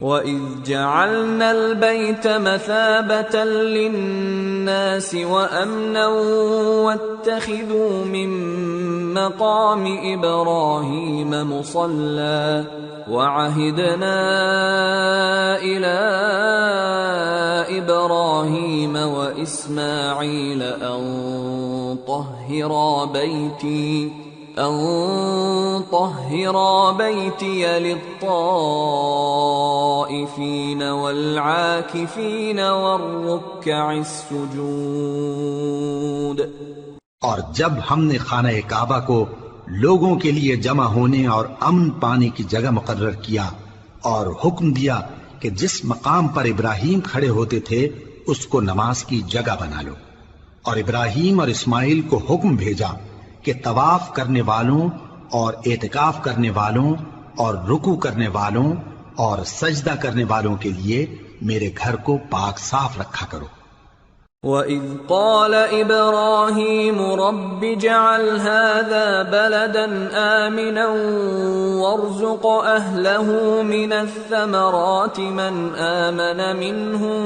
وَإِذْ جَعَلْنَا الْبَيْتَ مَثَابَةً لِلنَّاسِ وَأَمْنًا وَاتَّخِذُوا مِن مَّقَامِ إِبْرَاهِيمَ مُصَلًّى وَعَهِدْنَا إِلَىٰ إِبْرَاهِيمَ وَإِسْمَاعِيلَ أَن طَهِّرَا بَيْتِيَ لِلطَّائِفِينَ وَالْعَاكِفِينَ وَالرُّكَّعِ السُّجُودِ۔ اور جب ہم نے خانہ کعبہ کو لوگوں کے لیے جمع ہونے اور امن پانے کی جگہ مقرر کیا اور حکم دیا کہ جس مقام پر ابراہیم کھڑے ہوتے تھے اس کو نماز کی جگہ بنا لو، اور ابراہیم اور اسماعیل کو حکم بھیجا کہ طواف کرنے والوں اور اعتکاف کرنے والوں اور رکوع کرنے والوں اور سجدہ کرنے والوں کے لیے میرے گھر کو پاک صاف رکھا کرو۔ وَإِذْ قَالَ إِبْرَاهِيمُ رَبِّ اجْعَلْ هَٰذَا بَلَدًا آمِنًا وَارْزُقْ أَهْلَهُ مِنَ الثَّمَرَاتِ مَنْ آمَنَ مِنْهُم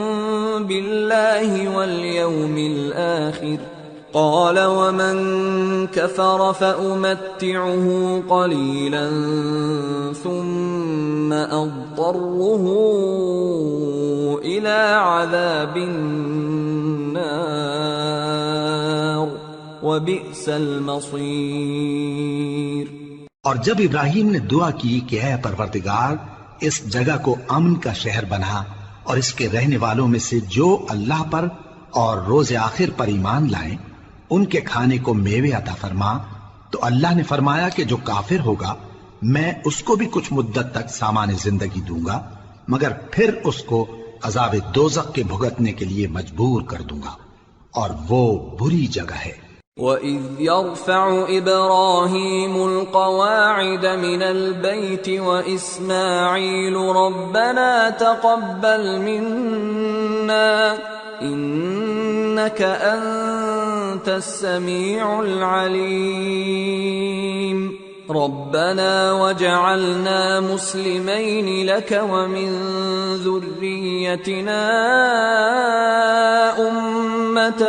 بِاللَّهِ وَالْيَوْمِ الْآخِرِ قَالَ وَمَن كَفَرَ فَأُمَتِّعُهُ قَلِيلًا ثُمَّ أَضْطَرُّهُ إِلَىٰ عَذَابِ النَّارِ وَبِئْسَ الْمَصِيرُ۔ اور جب ابراہیم نے دعا کی کہ اے پروردگار اس جگہ کو امن کا شہر بنا اور اس کے رہنے والوں میں سے جو اللہ پر اور روز آخر پر ایمان لائیں ان کے کھانے کو میوے عطا فرما، تو اللہ نے فرمایا کہ جو کافر ہوگا میں اس کو بھی کچھ مدت تک سامان زندگی دوں گا، مگر پھر اس کو عذاب دوزخ کے بھگتنے کے لیے مجبور کر دوں گا، اور وہ بری جگہ ہے۔ وَإِذْ يَرْفَعُ إِبْرَاهِيمُ الْقَوَاعِدَ مِنَ الْبَيْتِ وَإِسْمَاعِيلُ رَبَّنَا تَقَبَّلْ مِنَّا إِنَّكَ أَنتَ السَّمِيعُ الْعَلِيمُ رَبَّنَا وَاجْعَلْنَا مُسْلِمَيْنِ لَكَ وَمِن ذُرِّيَّتِنَا أُمَّةً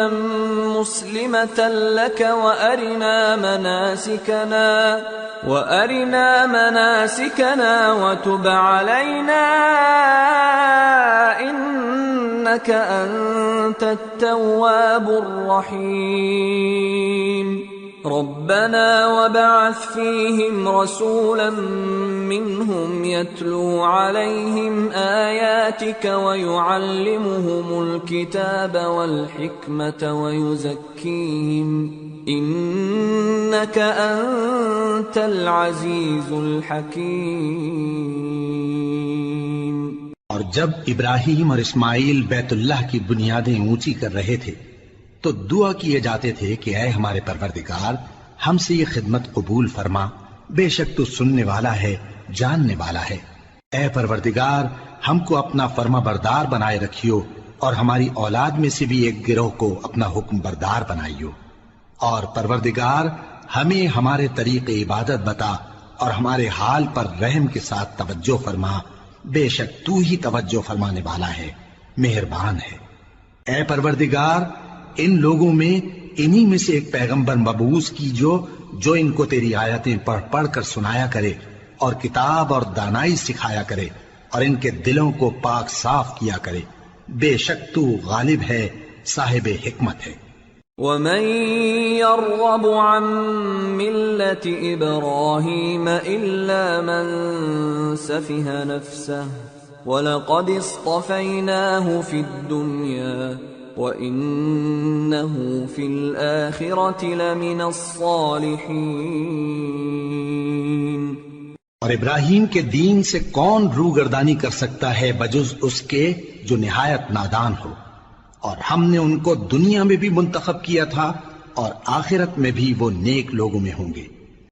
مُّسْلِمَةً لَكَ وَأَرِنَا مَنَاسِكَنَا وَتُبْ عَلَيْنَا إِنَّكَ أَنتَ التَّوَّابُ الرَّحِيمُ رَبَّنَا وَابْعَثْ فِيهِمْ رَسُولًا مِّنْهُمْ يَتْلُو عَلَيْهِمْ آيَاتِكَ وَيُعَلِّمُهُمُ الْكِتَابَ وَالْحِكْمَةَ وَيُزَكِّيهِمْ إِنَّكَ أَنتَ الْعَزِيزُ الْحَكِيمُ۔ اور جب ابراہیم اور اسماعیل بیت اللہ کی بنیادیں اونچی کر رہے تھے تو دعا کیے جاتے تھے کہ اے ہمارے پروردگار ہم سے یہ خدمت قبول فرما، بے شک تو سننے والا ہے، جاننے والا ہے۔ اے پروردگار ہم کو اپنا فرما بردار بنائے رکھیو، اور ہماری اولاد میں سے بھی ایک گروہ کو اپنا حکم بردار بنائیو، اور پروردگار ہمیں ہمارے طریق عبادت بتا اور ہمارے حال پر رحم کے ساتھ توجہ فرما، بے شک تو ہی توجہ فرمانے والا ہے، مہربان ہے۔ اے پروردگار ان لوگوں میں انہی میں سے ایک پیغمبر مبعوث کیجو جو ان کو تیری آیتیں پڑھ پڑھ کر سنایا کرے اور کتاب اور دانائی سکھایا کرے اور ان کے دلوں کو پاک صاف کیا کرے، بے شک تو غالب ہے، صاحب حکمت ہے۔ وَمَن يَرْغَبُ عَن مِّلَّةِ إِبْرَاهِيمَ إِلَّا مَن سَفِهَ نَفْسَهُ وَلَقَدِ اصْطَفَيْنَاهُ فِي الدُّنْيَا وَإِنَّهُ فِي الْآخِرَةِ لَمِنَ الصَّالِحِينَ۔ اور ابراہیم کے دین سے کون روگردانی کر سکتا ہے بجز اس کے جو نہایت نادان ہو، اور ہم نے ان کو دنیا میں بھی منتخب کیا تھا اور آخرت میں بھی وہ نیک لوگوں میں ہوں گے۔